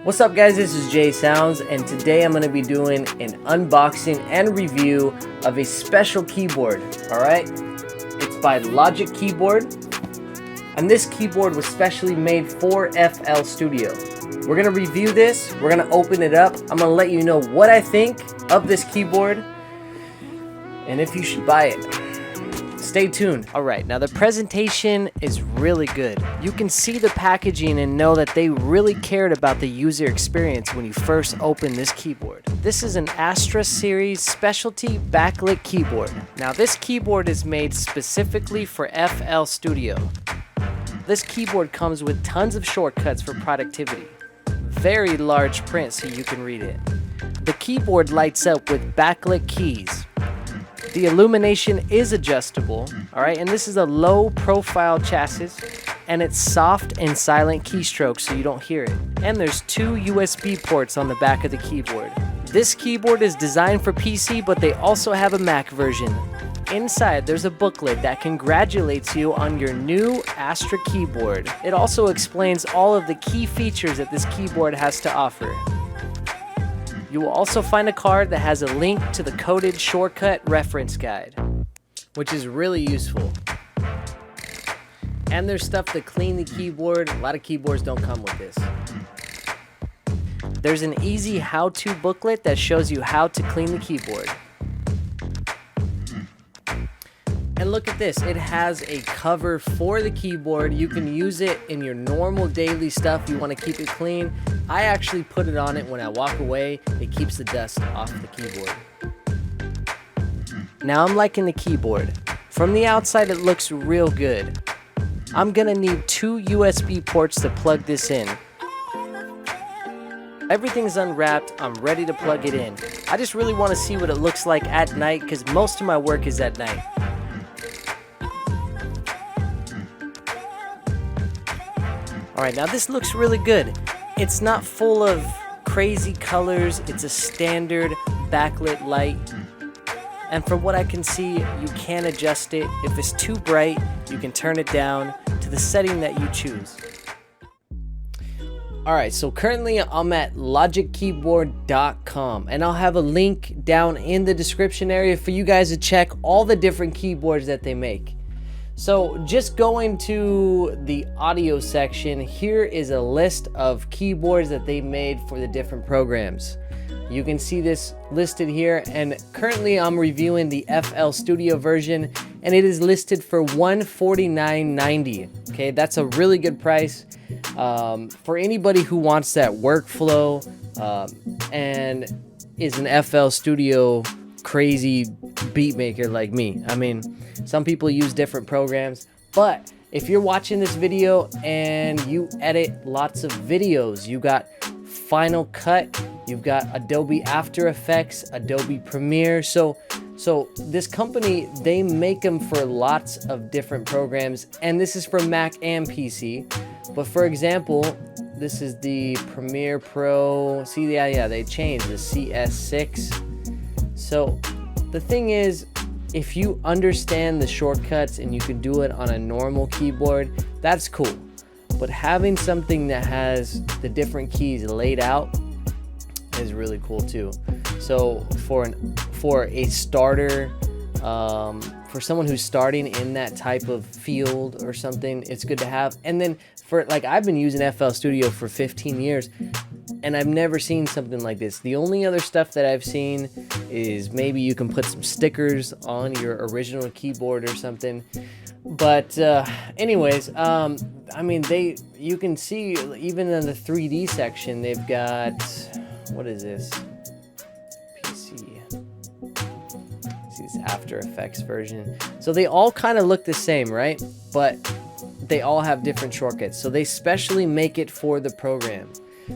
What's up guys, this is Jay Sounds, and today I'm going to be doing an unboxing and review of a special keyboard, alright? It's by LogicKeyboard, and this keyboard was specially made for FL Studio. We're going to review this, we're going to open it up, I'm going to let you know what I think of this keyboard, and if you should buy it. Stay tuned. Alright, now the presentation is really good. You can see the packaging and know that they really cared about the user experience when you first open this keyboard. This is an ASTRA series specialty backlit keyboard. Now this keyboard is made specifically for FL Studio. This keyboard comes with tons of shortcuts for productivity. Very large print so you can read it. The keyboard lights up with backlit keys. The illumination is adjustable, alright, and this is a low profile chassis, and it's soft and silent keystrokes so you don't hear it. And there's two USB ports on the back of the keyboard. This keyboard is designed for PC, but they also have a Mac version. Inside there's a booklet that congratulates you on your new ASTRA keyboard. It also explains all of the key features that this keyboard has to offer. You will also find a card that has a link to the coded shortcut reference guide, which is really useful. And there's stuff to clean the keyboard. A lot of keyboards don't come with this. There's an easy how-to booklet that shows you how to clean the keyboard. And look at this, it has a cover for the keyboard. You can use it in your normal daily stuff. You want to keep it clean. I actually put it on it when I walk away. It keeps the dust off the keyboard. Now I'm liking the keyboard. From the outside it looks real good. I'm gonna need two USB ports to plug this in. Everything's unwrapped, I'm ready to plug it in. I just really want to see what it looks like at night because most of my work is at night. Alright, now this looks really good. It's not full of crazy colors, it's a standard backlit light. And from what I can see, you can adjust it. If it's too bright, you can turn it down to the setting that you choose. Alright, so currently I'm at LogicKeyboard.com, and I'll have a link down in the description area for you guys to check all the different keyboards that they make. So just going to the audio section, here is a list of keyboards that they made for the different programs. You can see this listed here, and currently I'm reviewing the FL Studio version, and it is listed for $149.90. Okay, that's a really good price for anybody who wants that workflow and is an FL Studio crazy beat maker like me. I mean, some people use different programs, but if you're watching this video and you edit lots of videos, you got Final Cut, you've got Adobe After Effects, Adobe Premiere. So this company, they make them for lots of different programs, and this is for Mac and PC. But for example, this is the Premiere Pro. See, yeah, they changed the CS6. So the thing is, if you understand the shortcuts and you can do it on a normal keyboard, that's cool. But having something that has the different keys laid out is really cool too. So for a starter, for someone who's starting in that type of field or something, it's good to have. And then for, like, I've been using FL Studio for 15 years and I've never seen something like this. The only other stuff that I've seen is maybe you can put some stickers on your original keyboard or something. But anyways, I mean, you can see even in the 3D section, they've got, what is this? PC. See this After Effects version. So they all kind of look the same, right? But they all have different shortcuts. So they specially make it for the program.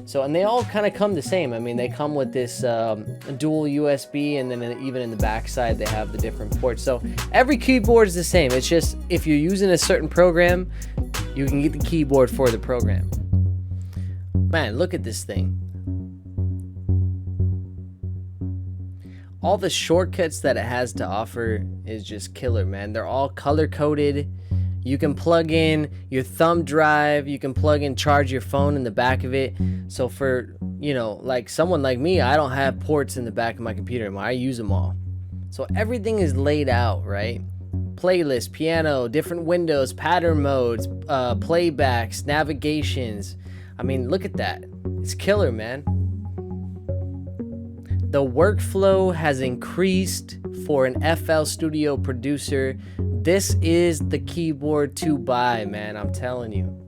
So, and they all kind of come the same. I mean, they come with this dual USB, and then even in the back side they have the different ports. So every keyboard is the same. It's just if you're using a certain program, you can get the keyboard for the program. Man, look at this thing. All the shortcuts that it has to offer is just killer, man. They're all color coded. You can plug in your thumb drive, you can plug in, charge your phone in the back of it. So for, you know, like someone like me, I don't have ports in the back of my computer anymore. I use them all. So everything is laid out, right? Playlist, piano, different windows, pattern modes, playbacks, navigations. I mean, look at that. It's killer, man. The workflow has increased for an FL Studio producer. This is the keyboard to buy, man, I'm telling you.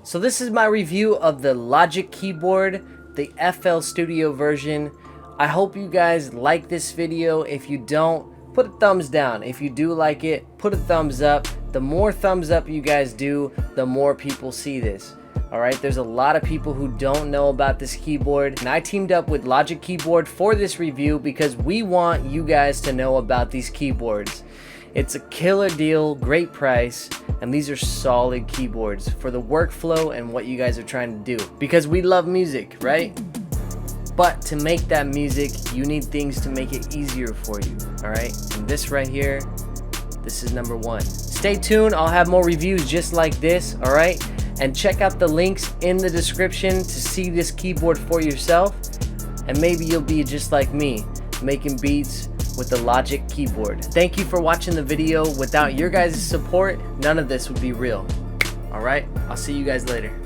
So this is my review of the LogicKeyboard, the FL Studio version. I hope you guys like this video. If you don't, put a thumbs down. If you do like it, put a thumbs up. The more thumbs up you guys do, the more people see this. Alright, there's a lot of people who don't know about this keyboard, and I teamed up with LogicKeyboard for this review because we want you guys to know about these keyboards. It's a killer deal, great price, and these are solid keyboards for the workflow and what you guys are trying to do. Because we love music, right? But to make that music, you need things to make it easier for you, alright? And this right here, this is number one. Stay tuned, I'll have more reviews just like this, alright? And check out the links in the description to see this keyboard for yourself. And maybe you'll be just like me, making beats with the LogicKeyboard. Thank you for watching the video. Without your guys' support, none of this would be real. Alright, I'll see you guys later.